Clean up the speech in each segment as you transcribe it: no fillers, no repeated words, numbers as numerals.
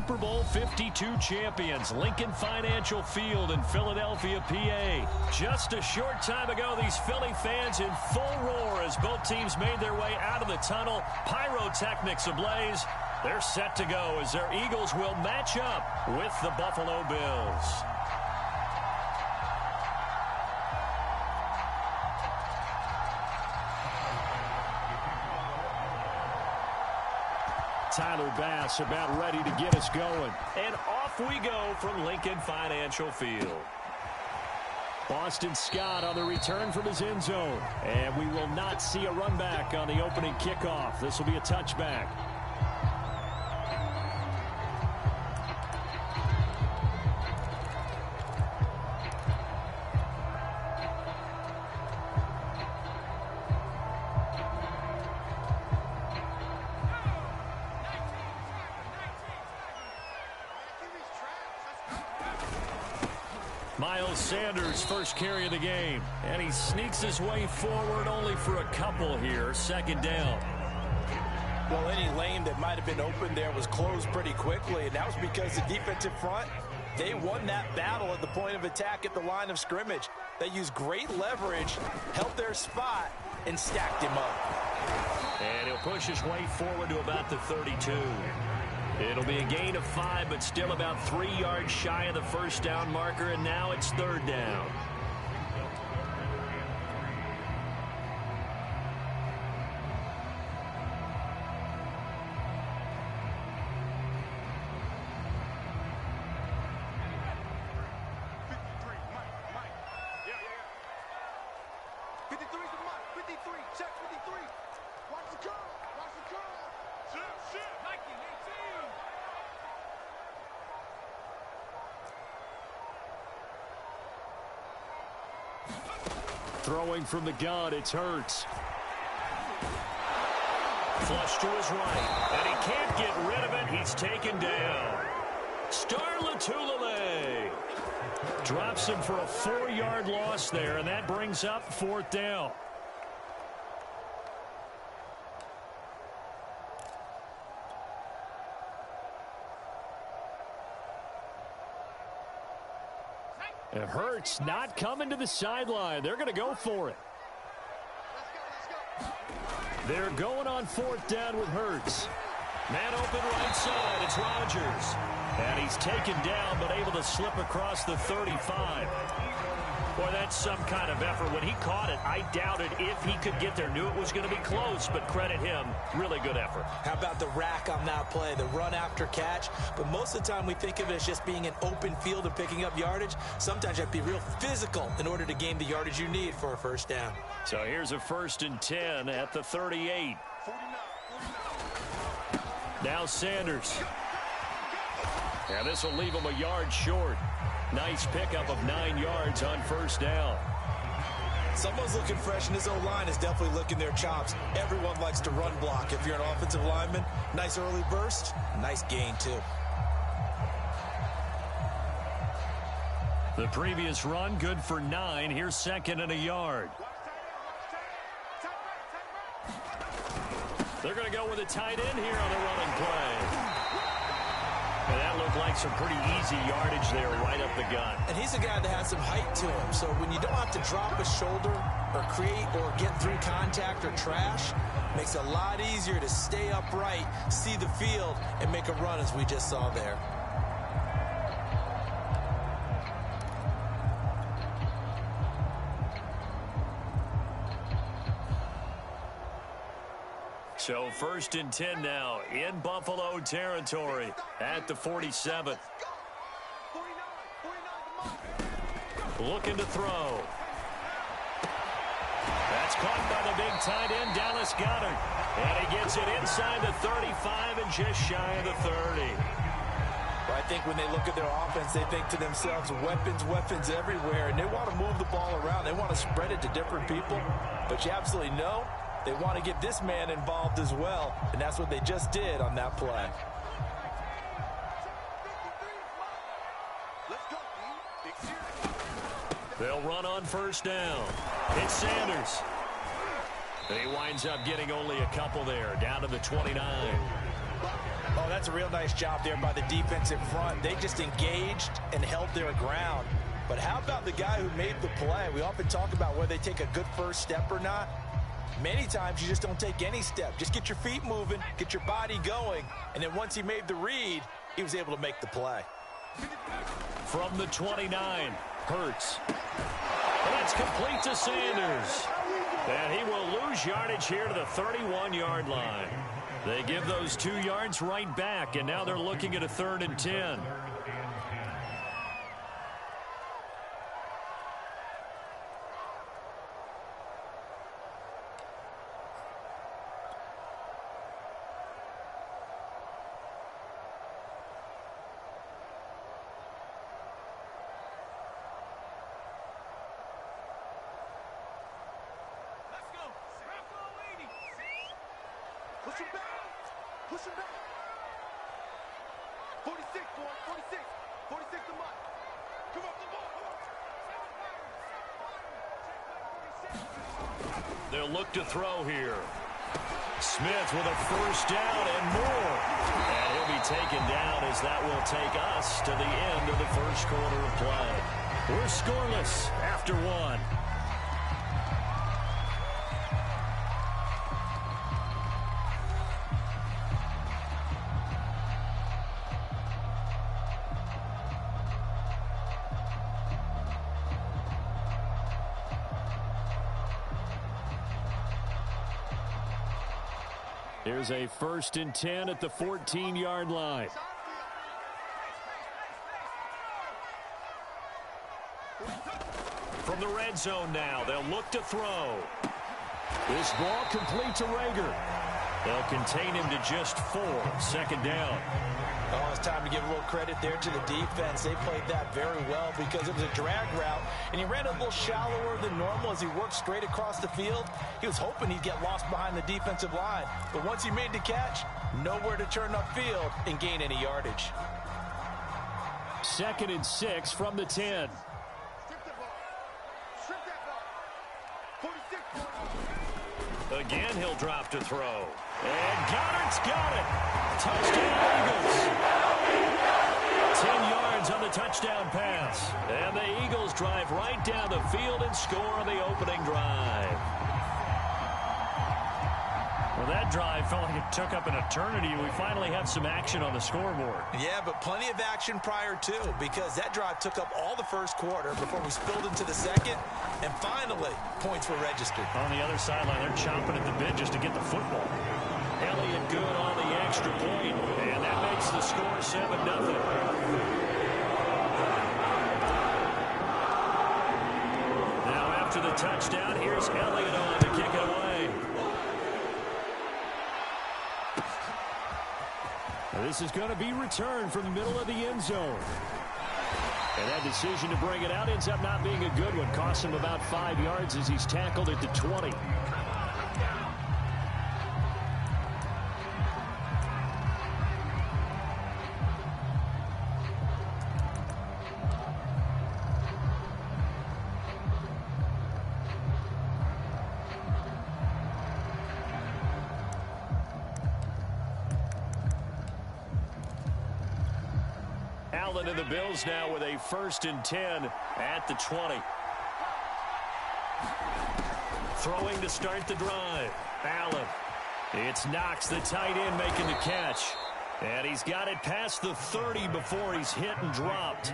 Super Bowl 52 champions, Lincoln Financial Field in Philadelphia, PA. Just a short time ago, these Philly fans in full roar as both teams made their way out of the tunnel. Pyrotechnics ablaze. They're set to go as their Eagles will match up with the Buffalo Bills. Tyler Bass about ready to get us going. And off we go from Lincoln Financial Field. Boston Scott on the return from his end zone. And we will not see a run back on the opening kickoff. This will be a touchback. Miles Sanders, first carry of the game. And he sneaks his way forward only for a couple here. Second down. Well, any lane that might have been open there was closed pretty quickly, and that was because the defensive front, they won that battle at the point of attack at the line of scrimmage. They used great leverage, held their spot, and stacked him up. And he'll push his way forward to about the 32. It'll be a gain of 5, but still about 3 yards shy of the first down marker, and now it's third down. Throwing from the gun, it's Hurts. Flush to his right, and he can't get rid of it. He's taken down. Star Lotulelei drops him for a 4-yard loss there, and that brings up fourth down. And Hurts not coming to the sideline. They're going to go for it. They're going on fourth down with Hurts. Man open right side. It's Rodgers. And he's taken down but able to slip across the 35. Boy, that's some kind of effort. When he caught it, I doubted if he could get there. Knew it was going to be close, but credit him. Really good effort. How about the rack on that play, the run after catch? But most of the time we think of it as just being an open field and picking up yardage. Sometimes you have to be real physical in order to gain the yardage you need for a first down. So here's a 1st and 10 at the 38. Now Sanders. And this will leave him a yard short. Nice pickup of 9 yards on first down. Someone's looking fresh, and his O-line is definitely licking their chops. Everyone likes to run block. If you're an offensive lineman, nice early burst, nice gain too. The previous run, good for 9. Here's 2nd and a yard. They're going to go with a tight end here on the running play. And that looked like some pretty easy yardage there right up the gut. And he's a guy that has some height to him. So when you don't have to drop a shoulder or create or get through contact or trash, makes it a lot easier to stay upright, see the field, and make a run as we just saw there. So 1st and 10 now in Buffalo territory at the 47. Looking to throw. That's caught by the big tight end, Dallas Goedert. And he gets it inside the 35 and just shy of the 30. Well, I think when they look at their offense, they think to themselves, weapons, weapons everywhere. And they want to move the ball around. They want to spread it to different people. But you absolutely know they want to get this man involved as well, and that's what they just did on that play. They'll run on first down. It's Sanders. He winds up getting only a couple there, down to the 29. Oh, That's a real nice job there by the defensive front. They just engaged and held their ground. But how about the guy who made the play? We often talk about whether they take a good first step or not. Many times you just don't take any step. Just get your feet moving, get your body going, and then once he made the read, he was able to make the play. From the 29, Hurts. And that's complete to Sanders. And he will lose yardage here to the 31-yard line. They give those 2 yards right back, and now they're looking at a 3rd and 10. Push him back. Push him back. 46, boy. 46. 46 to Mike. Come up the ball. They'll look to throw here. Smith with a first down and more. And he'll be taken down as that will take us to the end of the first quarter of play. We're scoreless after 1. Here's a 1st and 10 at the 14-yard line. From the red zone now, they'll look to throw. This ball complete to Rager. They'll contain him to just 4. 2nd down. Oh, it's time to give a little credit there to the defense. They played that very well because it was a drag route, and he ran a little shallower than normal as he worked straight across the field. He was hoping he'd get lost behind the defensive line, but once he made the catch, nowhere to turn upfield and gain any yardage. 2nd and 6 from the 10. Again, he'll drop to throw. And Goddard's got it. Touchdown, Eagles. 10 yards on the touchdown pass. And the Eagles drive right down the field and score on the opening drive. Well, that drive felt like it took up an eternity. We finally have some action on the scoreboard. Yeah, but plenty of action prior to, because that drive took up all the first quarter before we spilled into the second, and finally, points were registered. On the other sideline, they're chomping at the bit just to get the football. Elliott good on the extra point, and that makes the score 7-0. Now after the touchdown, here's Elliott on to kick it away. This is going to be returned from the middle of the end zone. And that decision to bring it out ends up not being a good one. Costs him about 5 yards as he's tackled at the 20. Allen and the Bills now with a 1st and 10 at the 20. Throwing to start the drive. Allen. It's Knox, the tight end, making the catch. And he's got it past the 30 before he's hit and dropped.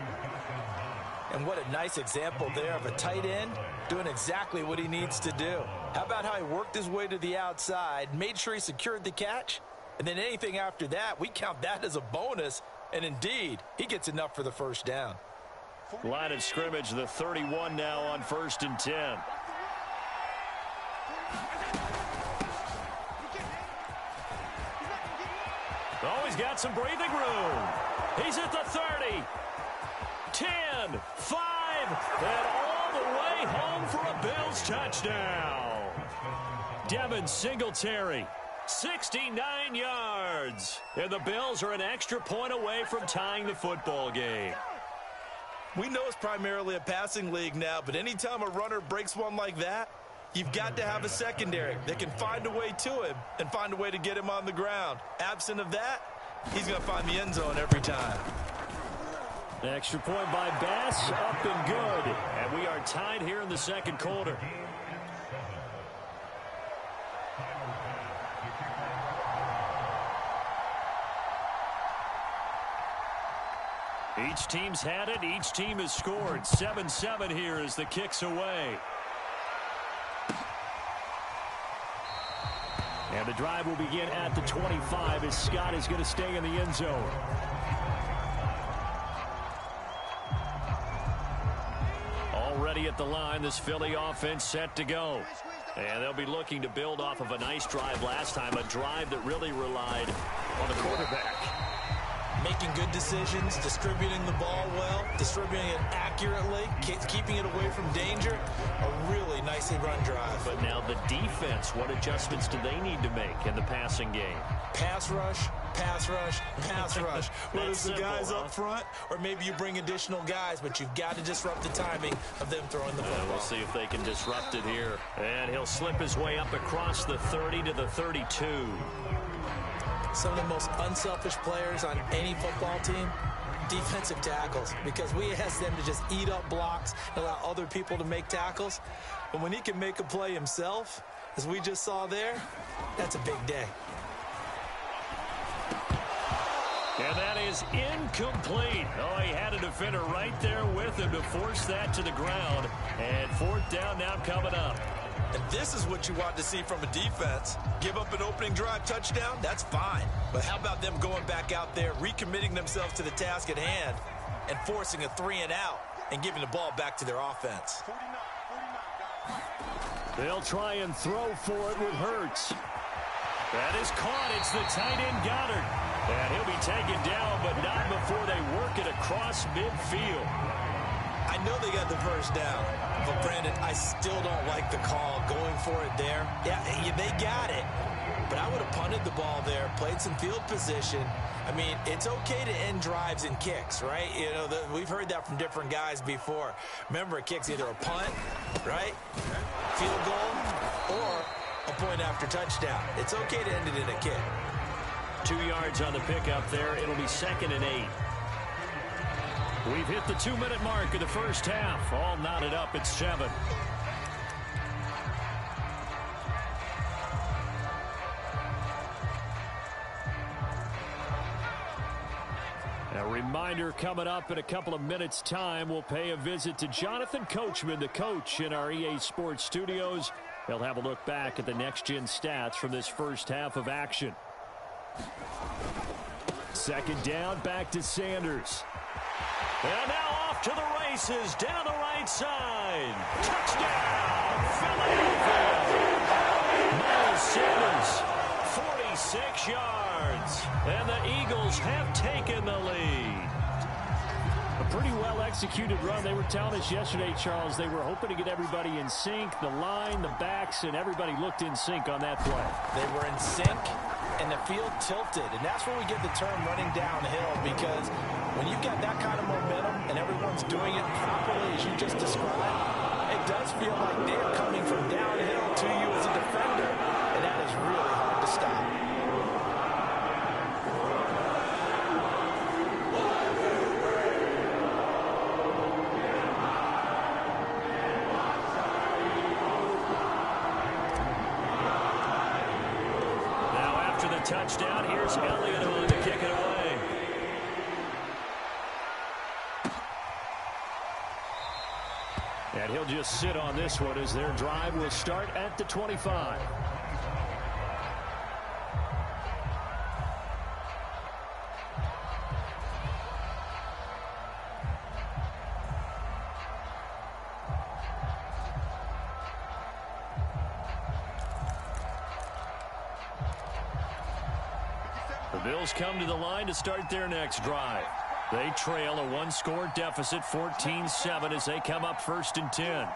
And what a nice example there of a tight end doing exactly what he needs to do. How about how he worked his way to the outside, made sure he secured the catch, and then anything after that, we count that as a bonus. And indeed, he gets enough for the first down. Line of scrimmage, the 31 now on 1st and 10. Oh, he's got some breathing room. He's at the 30. 10, 5, and all the way home for a Bills touchdown. Devin Singletary. 69 yards. And the Bills are an extra point away from tying the football game. We know it's primarily a passing league now, but anytime a runner breaks one like that, you've got to have a secondary that can find a way to him and find a way to get him on the ground. Absent of that, he's going to find the end zone every time. Extra point by Bass, up and good. And we are tied here in the second quarter. Each team's had it. Each team has scored. 7-7 here as the kick's away. And the drive will begin at the 25 as Scott is going to stay in the end zone. Already at the line, this Philly offense set to go. And they'll be looking to build off of a nice drive last time, a drive that really relied on the quarterback. Making good decisions, distributing the ball well, distributing it accurately, keeping it away from danger. A really nicely run drive. But now the defense, what adjustments do they need to make in the passing game? Pass rush, pass rush, pass rush. Whether it's the guys up front or maybe you bring additional guys, but you've got to disrupt the timing of them throwing the football. We'll see if they can disrupt it here. And he'll slip his way up across the 30 to the 32. Some of the most unselfish players on any football team, defensive tackles, because we ask them to just eat up blocks and allow other people to make tackles. But when he can make a play himself, as we just saw there, that's a big day. And that is incomplete. Oh, he had a defender right there with him to force that to the ground. And fourth down now coming up. And this is what you want to see from a defense. Give up an opening drive touchdown, that's fine. But how about them going back out there, recommitting themselves to the task at hand, and forcing a 3-and-out and giving the ball back to their offense? They'll try and throw for it with Hurts. That is caught. It's the tight end Goddard. And he'll be taken down, but not before they work it across midfield. I know they got the first down, but Brandon, I still don't like the call going for it there. Yeah, they got it, but I would have punted the ball there, played some field position. I mean, it's okay to end drives and kicks, right? You know, we've heard that from different guys before. Remember, a kick's either a punt, right, field goal, or a point after touchdown. It's okay to end it in a kick. 2 yards on the pickup there. It'll be 2nd and 8. We've hit the 2-minute mark of the first half. All knotted up at 7. A reminder coming up in a couple of minutes' time. We'll pay a visit to Jonathan Coachman, the coach in our EA Sports studios. He'll have a look back at the next-gen stats from this first half of action. Second down, back to Sanders. And now off to the races, down the right side. Touchdown, Philadelphia. Miles Sanders, 46 yards. And the Eagles have taken the lead. A pretty well-executed run. They were telling us yesterday, Charles, they were hoping to get everybody in sync, the line, the backs, and everybody looked in sync on that play. They were in sync, and the field tilted. And that's where we get the term running downhill, because when you've got that kind of momentum and everyone's doing it properly, as you just described, it does feel like they're coming from downhill to you as a defender, and that is really hard to stop. Touchdown. Here's Elliott on to kick it away. And he'll just sit on this one as their drive will start at the 25. Bills come to the line to start their next drive. They trail a one-score deficit, 14-7, as they come up 1st and 10.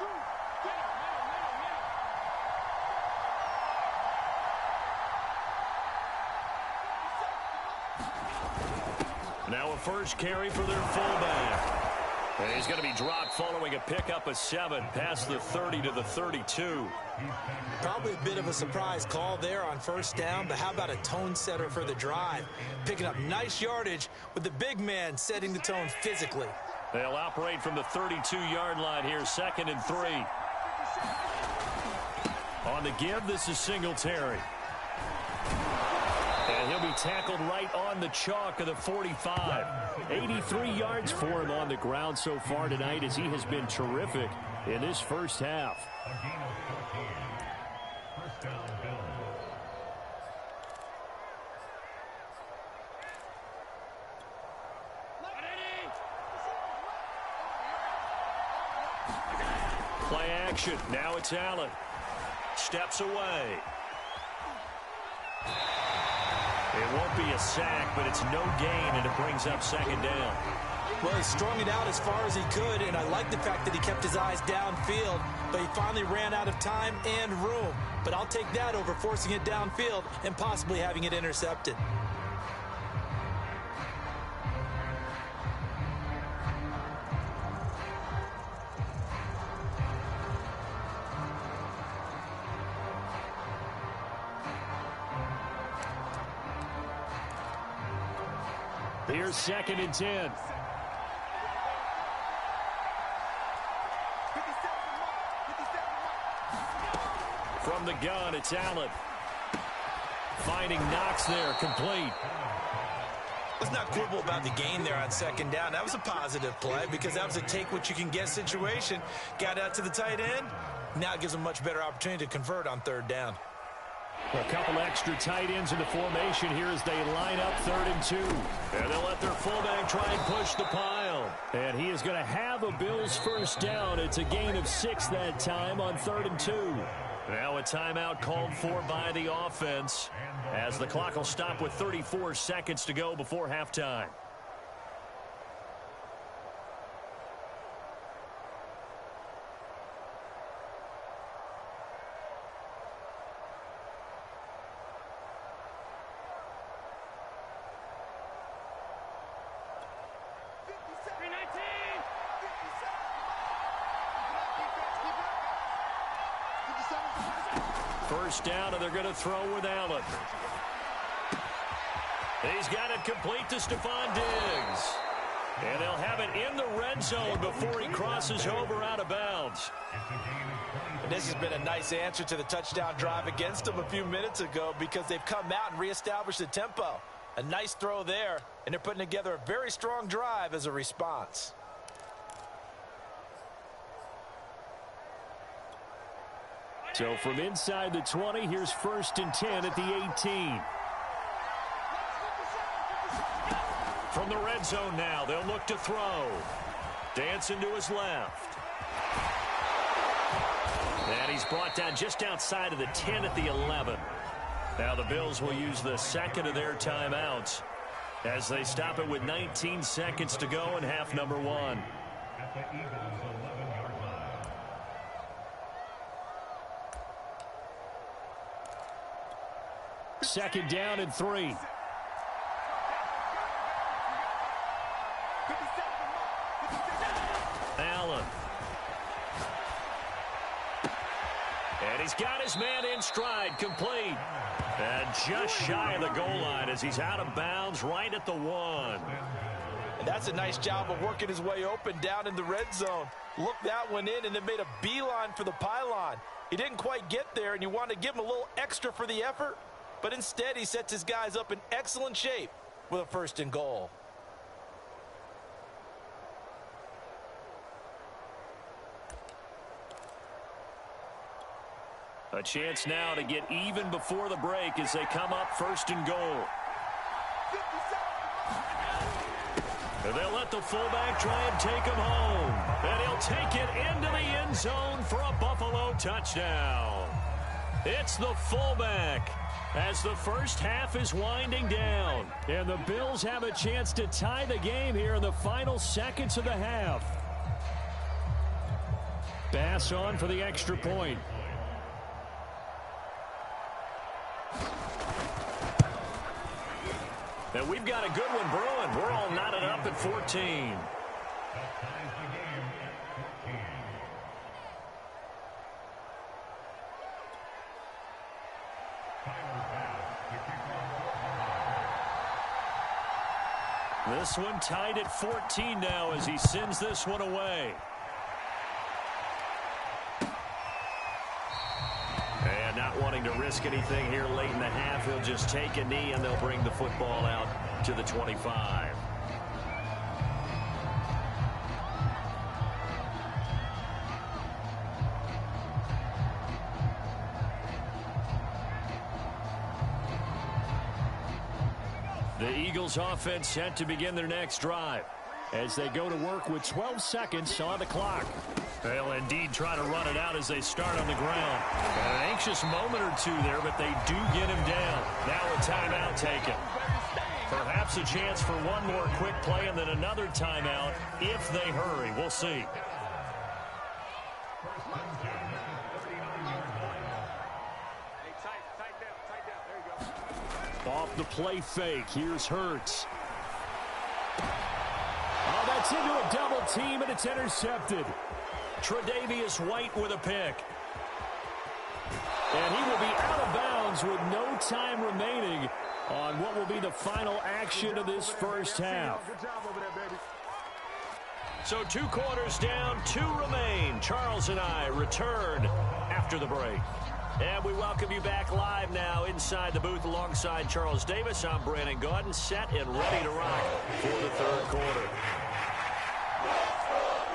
Now a first carry for their fullback. And he's going to be dropped following a pickup of 7 past the 30 to the 32. Probably a bit of a surprise call there on first down, but how about a tone setter for the drive? Picking up nice yardage with the big man setting the tone physically. They'll operate from the 32-yard line here, 2nd and 3. On the give, this is Singletary. And he'll be tackled right on the chalk of the 45. 83 yards for him on the ground so far tonight as he has been terrific in this first half. Play action. Now it's Allen. Steps away. It won't be a sack, but it's no gain, and it brings up 2nd down. Well, he strung it out as far as he could, and I like the fact that he kept his eyes downfield, but he finally ran out of time and room. But I'll take that over forcing it downfield and possibly having it intercepted. Here's 2nd and 10. From the gun, it's Allen. Finding Knox there, complete. Let's not quibble about the gain there on 2nd down. That was a positive play because that was a take-what-you-can-get situation. Got out to the tight end. Now it gives them a much better opportunity to convert on 3rd down. A couple extra tight ends in the formation here as they line up 3rd and 2. And they'll let their fullback try and push the pile. And he is going to have a Bills first down. It's a gain of 6 that time on 3rd and 2. Now a timeout called for by the offense as the clock will stop with 34 seconds to go before halftime. First down, and they're going to throw with Allen. He's got it complete to Stephon Diggs. And they'll have it in the red zone before he crosses over out of bounds. And this has been a nice answer to the touchdown drive against them a few minutes ago because they've come out and reestablished the tempo. A nice throw there, and they're putting together a very strong drive as a response. So from inside the 20, here's 1st and 10 at the 18. From the red zone now, they'll look to throw. Dancing to his left. And he's brought down just outside of the 10 at the 11. Now the Bills will use the 2nd of their timeouts as they stop it with 19 seconds to go in half number 1. At the Eagles' 11-yard line. 2nd down and 3. Allen. And he's got his man in stride, complete. And just shy of the goal line as he's out of bounds right at the 1. And that's a nice job of working his way open down in the red zone. Looked that one in and then made a beeline for the pylon. He didn't quite get there, and you want to give him a little extra for the effort. But instead, he sets his guys up in excellent shape with a 1st and goal. A chance now to get even before the break as they come up 1st and goal. And they'll let the fullback try and take him home. And he'll take it into the end zone for a Buffalo touchdown. It's the fullback as the first half is winding down. And the Bills have a chance to tie the game here in the final seconds of the half. Bass on for the extra point. And we've got a good one brewing. We're all knotted up at 14. That ties the game at 14. Tyler Bass to kick off. This one tied at 14 now as he sends this one away. And not wanting to risk anything here late in the half, he'll just take a knee and they'll bring the football out to the 25. The Eagles offense set to begin their next drive as they go to work with 12 seconds on the clock. They'll indeed try to run it out as they start on the ground. Got an anxious moment or two there, but they do get him down. Now a timeout taken. Perhaps a chance for one more quick play and then another timeout if they hurry. We'll see. Off the play fake, here's Hurts. Oh, that's into a double team, and it's intercepted. Tre'Davious White with a pick. And he will be out of bounds with no time remaining on what will be the final action of this first half. So 2 quarters down, 2 remain. Charles and I return after the break. And we welcome you back live now inside the booth alongside Charles Davis. I'm Brandon Gaudin, set and ready to rock for the third quarter.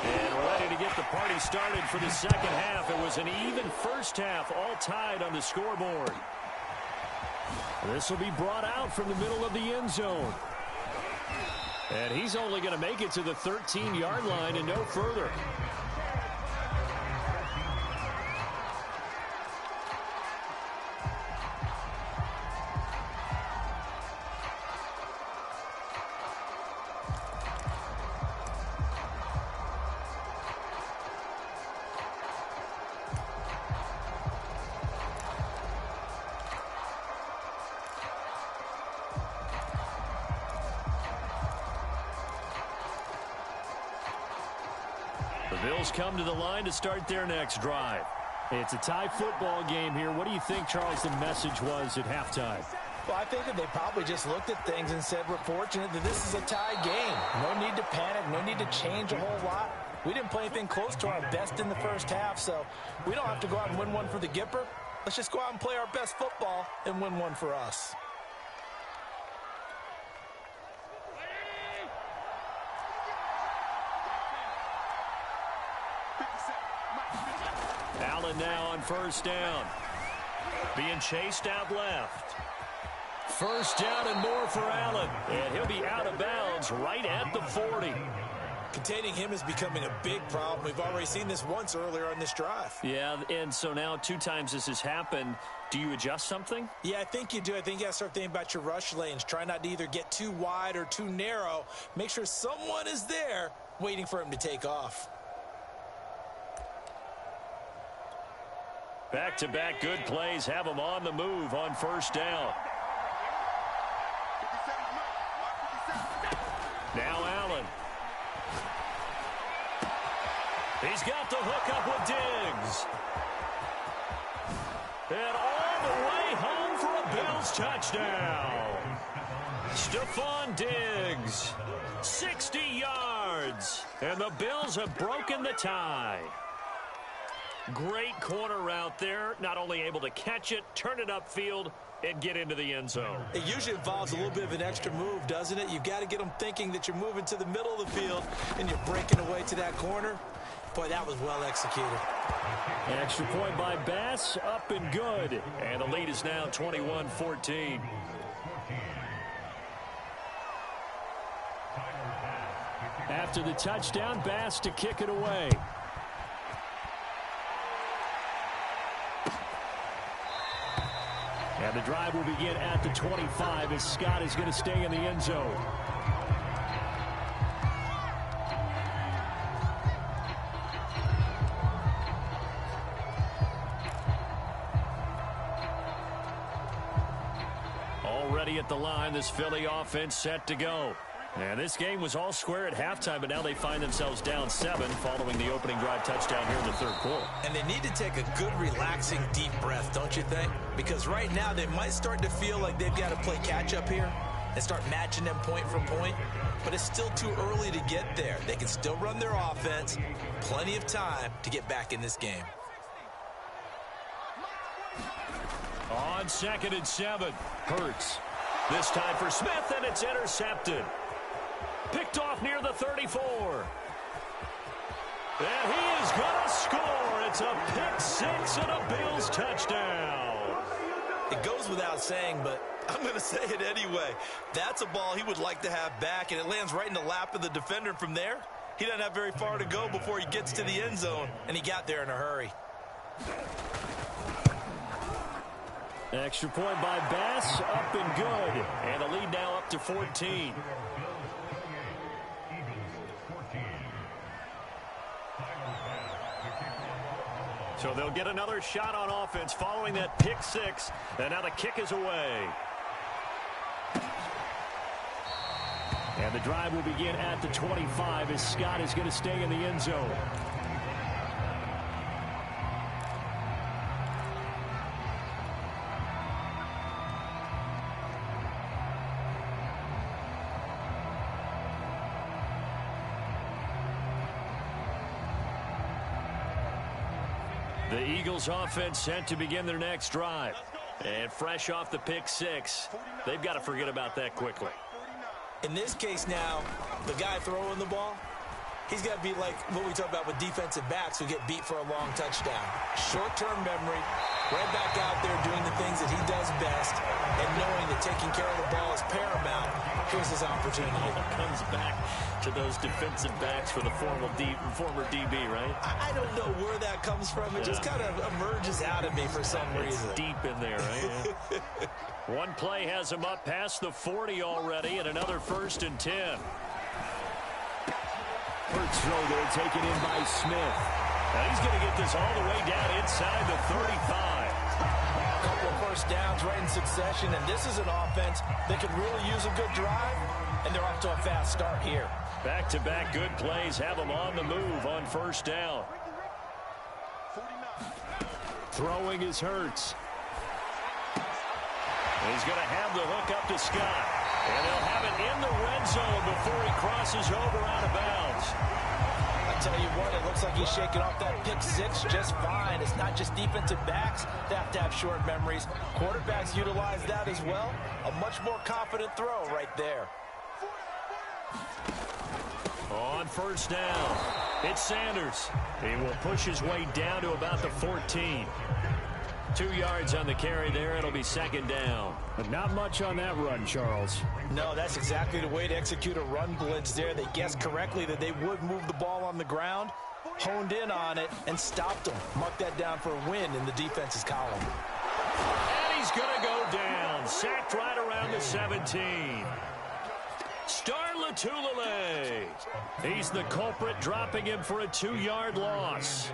And ready to get the party started for the second half. It was an even first half, all tied on the scoreboard. This will be brought out from the middle of the end zone. And he's only going to make it to the 13-yard line and no further. The Bills come to the line to start their next drive. It's a tie football game here. What do you think, Charles, the message was at halftime? Well, I think that they probably just looked at things and said, we're fortunate that this is a tie game. No need to panic, no need to change a whole lot. We didn't play anything close to our best in the first half, so we don't have to go out and win one for the Gipper. Let's just go out and play our best football and win one for us. Allen now on first down. Being chased out left. First down and more for Allen. And he'll be out of bounds right at the 40. Containing him is becoming a big problem. We've already seen this once earlier on this drive. Yeah, and so now 2 times this has happened. Do you adjust something? Yeah, I think you do. I think you got to start thinking about your rush lanes. Try not to either get too wide or too narrow. Make sure someone is there waiting for him to take off. Back-to-back good plays have him on the move on first down. Now Allen. He's got the hook up with Diggs. And all the way home for a Bills touchdown. Stephon Diggs, 60 yards. And the Bills have broken the tie. Great corner route there. Not only able to catch it, turn it upfield, and get into the end zone. It usually involves a little bit of an extra move, doesn't it? You've got to get them thinking that you're moving to the middle of the field and you're breaking away to that corner. Boy, that was well executed. An extra point by Bass, up and good. And the lead is now 21-14. After the touchdown, Bass to kick it away. And the drive will begin at the 25 as Scott is going to stay in the end zone. Already at the line, this Philly offense set to go. And this game was all square at halftime, but now they find themselves down 7 following the opening drive touchdown here in the third quarter. And they need to take a good, relaxing, deep breath, don't you think? Because right now they might start to feel like they've got to play catch-up here and start matching them point for point. But it's still too early to get there. They can still run their offense. Plenty of time to get back in this game. On 2nd and 7, Hurts. This time for Smith, and it's intercepted. Picked off near the 34. And he is going to score. It's a pick 6 and a Bills touchdown. It goes without saying, but I'm going to say it anyway. That's a ball he would like to have back, and it lands right in the lap of the defender. From there, he doesn't have very far to go before he gets to the end zone, and he got there in a hurry. Extra point by Bass, up and good. And the lead now up to 14. So they'll get another shot on offense following that pick 6. And now the kick is away. And the drive will begin at the 25 as Scott is going to stay in the end zone. The Eagles offense set to begin their next drive. And fresh off the pick 6, they've got to forget about that quickly. In this case now, the guy throwing the ball, he's got to be like what we talk about with defensive backs who get beat for a long touchdown. Short-term memory, right back out there doing the things that he does best, and knowing that taking care of the ball is paramount. Here's his opportunity. Comes back to those defensive backs for the former DB, right? I don't know where that comes from. It just kind of emerges out of me for some reason. It's deep in there, right? Yeah. One play has him up past the 40 already, and another 1st and 10. Hurts throw there, taken in by Smith. Now he's going to get this all the way down inside the 35. A couple of first downs right in succession, and this is an offense that could really use a good drive, and they're off to a fast start here. Back-to-back good plays have them on the move on 1st down. Throwing is Hurts. He's going to have the hook up to Scott. And they'll have it in the red zone before he crosses over out of bounds. I tell you what, it looks like he's shaking off that pick 6 just fine. It's not just defensive backs that have to have short memories. Quarterbacks utilize that as well. A much more confident throw right there. On 1st down, it's Sanders. He will push his way down to about the 14. 2 yards on the carry there. It'll be 2nd down. But not much on that run, Charles. No, that's exactly the way to execute a run blitz there. They guessed correctly that they would move the ball on the ground, honed in on it, and stopped them. Mark that down for a win in the defense's column. And he's going to go down. Sacked right around the 17. Star Latulele. He's the culprit, dropping him for a 2-yard loss.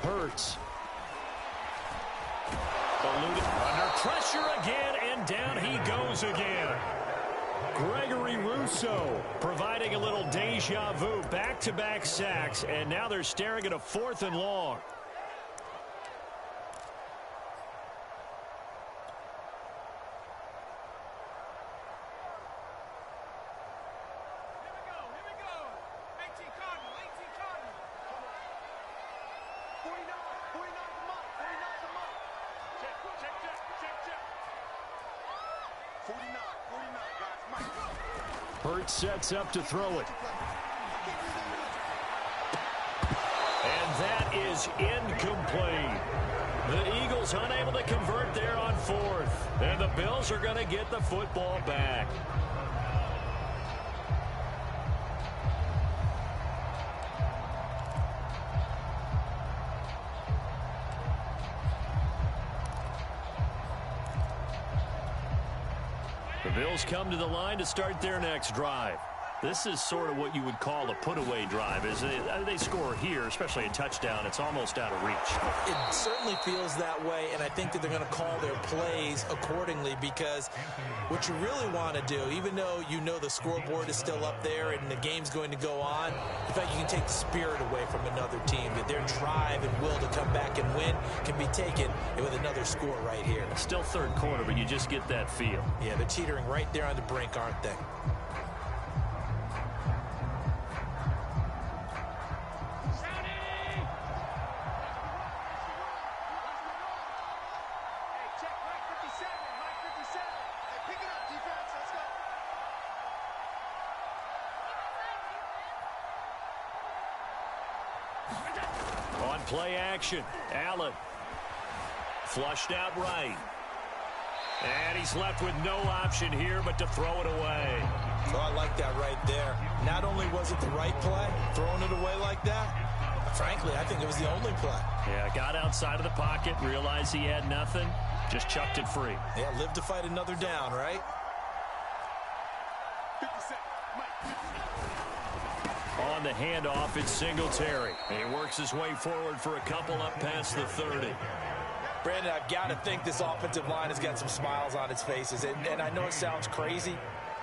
Hurts. Eluded under pressure again, and down he goes again. Gregory Rousseau providing a little deja vu. Back-to-back sacks, and now they're staring at a 4th and long. Hurts sets up to throw it. And that is incomplete. The Eagles unable to convert there on 4th. And the Bills are going to get the football back. The Bills come to the line to start their next drive. This is sort of what you would call a put-away drive. As they score here, especially a touchdown, it's almost out of reach. It certainly feels that way, and I think that they're going to call their plays accordingly, because what you really want to do, even though you know the scoreboard is still up there and the game's going to go on, in fact, you can take the spirit away from another team. That their drive and will to come back and win can be taken with another score right here. Still third quarter, but you just get that feel. Yeah, they're teetering right there on the brink, aren't they? On play action, Allen. Flushed out right. And he's left with no option here but to throw it away. Oh, I like that right there. Not only was it the right play, throwing it away like that, frankly, I think it was the only play. Yeah, got outside of the pocket, realized he had nothing, just chucked it free. Yeah, live to fight another down, right? On the handoff, it's Singletary. And he works his way forward for a couple up past the 30. Brandon, I've got to think this offensive line has got some smiles on its faces. And I know it sounds crazy,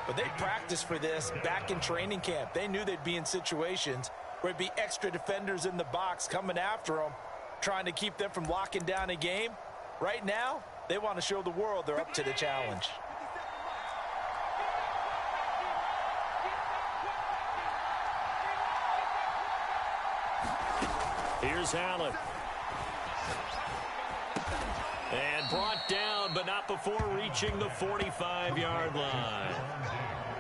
but they practiced for this back in training camp. They knew they'd be in situations where there'd be extra defenders in the box coming after them, trying to keep them from locking down a game. Right now, they want to show the world they're up to the challenge. Here's Allen. And brought down, but not before reaching the 45-yard line.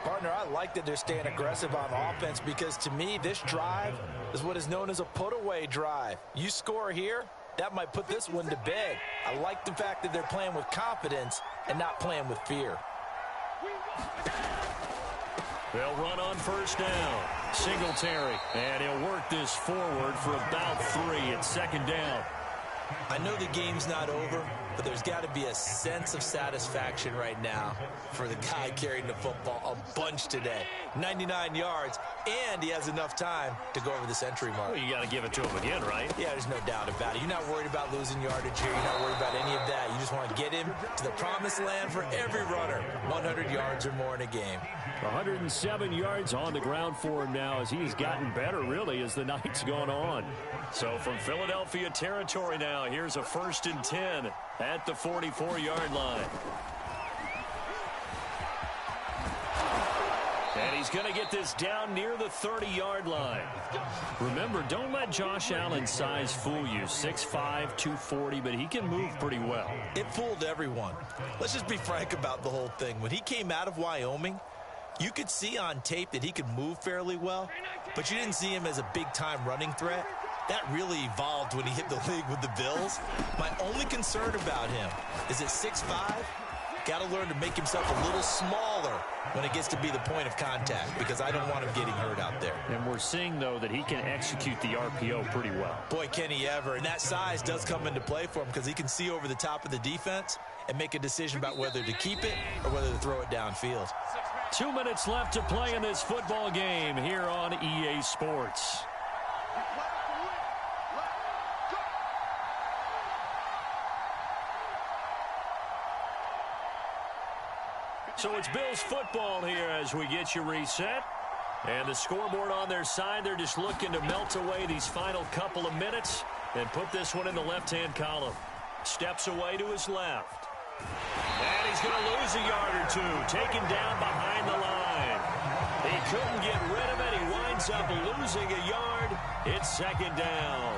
Partner, I like that they're staying aggressive on offense, because to me, this drive is what is known as a put-away drive. You score here, that might put this one to bed. I like the fact that they're playing with confidence and not playing with fear. They'll run on first down. Singletary, and he'll work this forward for about 3. It's second down. I know the game's not over, but there's got to be a sense of satisfaction right now for the guy carrying the football a bunch today. 99 yards, and he has enough time to go over the century mark. Well, you got to give it to him again, right? Yeah, there's no doubt about it. You're not worried about losing yardage here. You're not worried about any of that. You just want to get him to the promised land for every runner. 100 yards or more in a game. 107 yards on the ground for him now, as he's gotten better, really, as the night's gone on. So from Philadelphia territory now, here's a 1st and 10 at the 44-yard line. And he's going to get this down near the 30-yard line. Remember, don't let Josh Allen's size fool you. 6'5", 240, but he can move pretty well. It fooled everyone. Let's just be frank about the whole thing. When he came out of Wyoming, you could see on tape that he could move fairly well, but you didn't see him as a big-time running threat. That really evolved when he hit the league with the Bills. My only concern about him is at 6'5", got to learn to make himself a little smaller when it gets to be the point of contact, because I don't want him getting hurt out there. And we're seeing, though, that he can execute the RPO pretty well. Boy, can he ever. And that size does come into play for him, because he can see over the top of the defense and make a decision about whether to keep it or whether to throw it downfield. 2 minutes left to play in this football game here on EA Sports. So it's Bills football here as we get you reset. And the scoreboard on their side, they're just looking to melt away these final couple of minutes and put this one in the left-hand column. Steps away to his left. And he's going to lose a yard or two, taken down behind the line. He couldn't get rid of it. He winds up losing a yard. It's second down.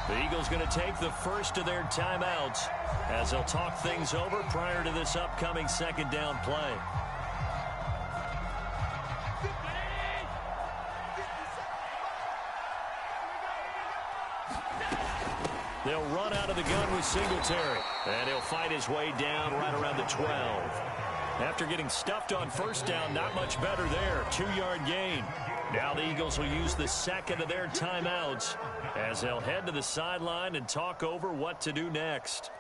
The Eagles going to take the first of their timeouts as they'll talk things over prior to this upcoming second down play. They'll run out of the gun with Singletary, and he'll fight his way down right around the 12. After getting stuffed on first down, not much better there. 2-yard gain. Now the Eagles will use the second of their timeouts as they'll head to the sideline and talk over what to do next.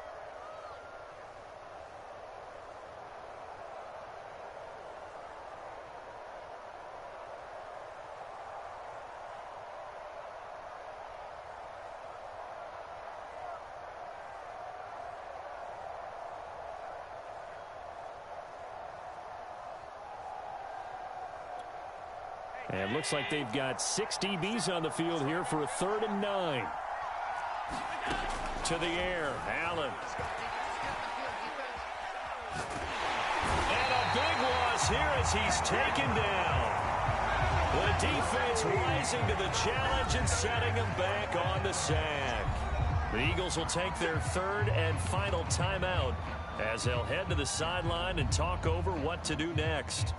And looks like they've got 6 DBs on the field here for a 3rd and 9. To the air, Allen. And a big loss here as he's taken down. The defense rising to the challenge and setting him back on the sack. The Eagles will take their 3rd and final timeout as they'll head to the sideline and talk over what to do next.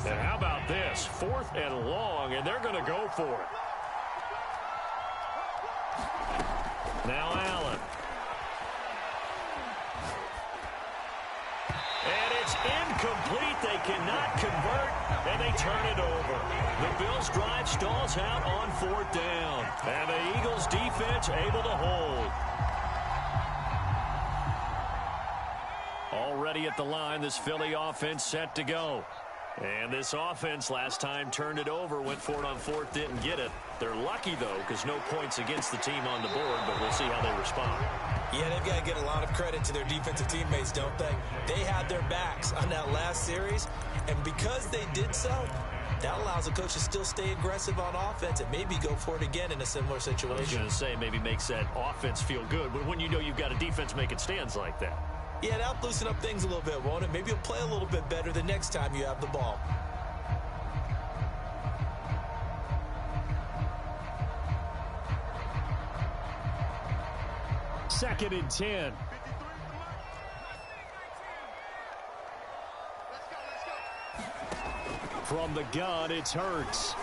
And how about this? 4th and long, and they're going to go for it. Now Allen. And it's incomplete. They cannot convert, and they turn it over. The Bills' drive stalls out on 4th down. And the Eagles' defense able to hold. Already at the line, this Philly offense set to go. And this offense last time turned it over, went for it on 4th, didn't get it. They're lucky, though, because no points against the team on the board, but we'll see how they respond. Yeah, they've got to get a lot of credit to their defensive teammates, don't they? They had their backs on that last series, and because they did so, that allows the coach to still stay aggressive on offense and maybe go for it again in a similar situation. I was going to say, maybe makes that offense feel good, but when you know you've got a defense making stands like that. Yeah, that'll loosen up things a little bit, won't it? Maybe you'll play a little bit better the next time you have the ball. Second and 10. From the gun, it's Hurts.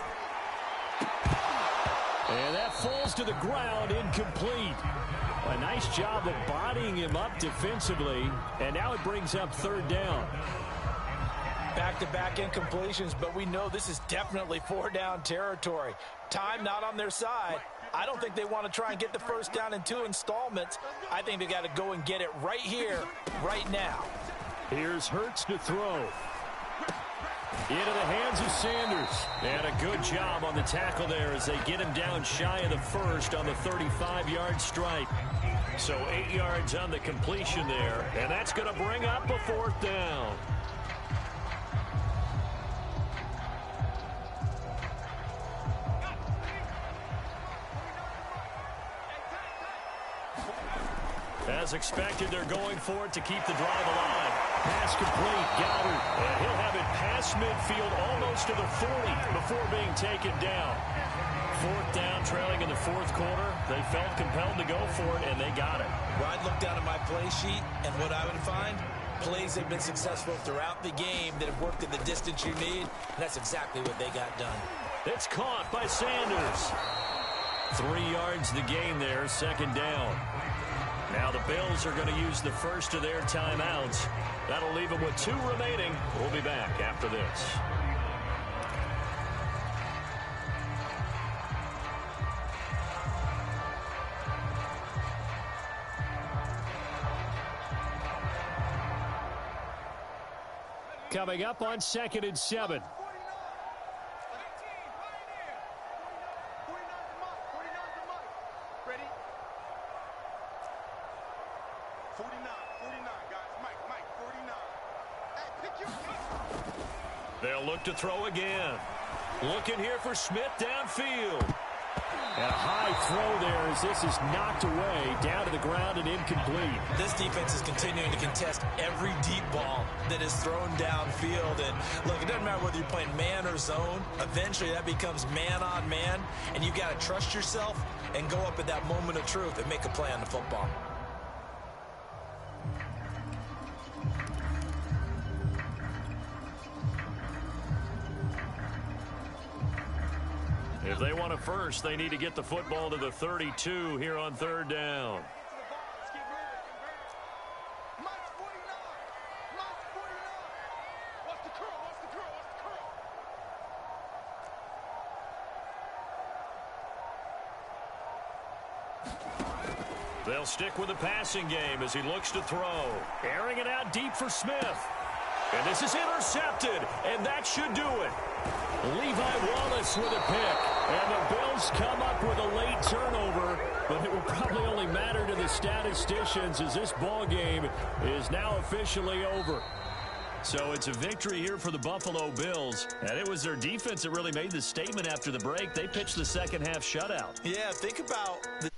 And that falls to the ground, incomplete. A nice job of bodying him up defensively, and now it brings up 3rd down. Back-to-back incompletions, but we know this is definitely 4-down territory. Time not on their side. I don't think they want to try and get the 1st down in 2 installments. I think they got to go and get it right here, right now. Here's Hurts to throw. Into the hands of Sanders. And a good job on the tackle there as they get him down shy of the 1st on the 35-yard stripe. So 8 yards on the completion there, and that's going to bring up a 4th down. As expected, they're going for it to keep the drive alive. Pass complete, Goddard. And he'll have it past midfield almost to the 40 before being taken down. 4th down, trailing in the 4th quarter. They felt compelled to go for it, and they got it. Well, I'd look down at my play sheet, and what I would find, plays have been successful throughout the game that have worked at the distance you need, and that's exactly what they got done. It's caught by Sanders. 3 yards the gain there, 2nd down. Now the Bills are going to use the first of their timeouts. That'll leave them with 2 remaining. We'll be back after this. Coming up on 2nd and 7. They'll look to throw again. Looking here for Smith downfield. And a high throw there as this is knocked away, down to the ground and incomplete. This defense is continuing to contest every deep ball that is thrown downfield. And look, it doesn't matter whether you're playing man or zone. Eventually that becomes man on man. And you've got to trust yourself and go up at that moment of truth and make a play on the football. If they want a first, they need to get the football to the 32 here on 3rd down. They'll stick with the passing game as he looks to throw. Airing it out deep for Smith. And this is intercepted, and that should do it. Levi Wallace with a pick. And the Bills come up with a late turnover, but it will probably only matter to the statisticians as this ball game is now officially over. So it's a victory here for the Buffalo Bills, and it was their defense that really made the statement after the break. They pitched the second half shutout. Yeah, think about the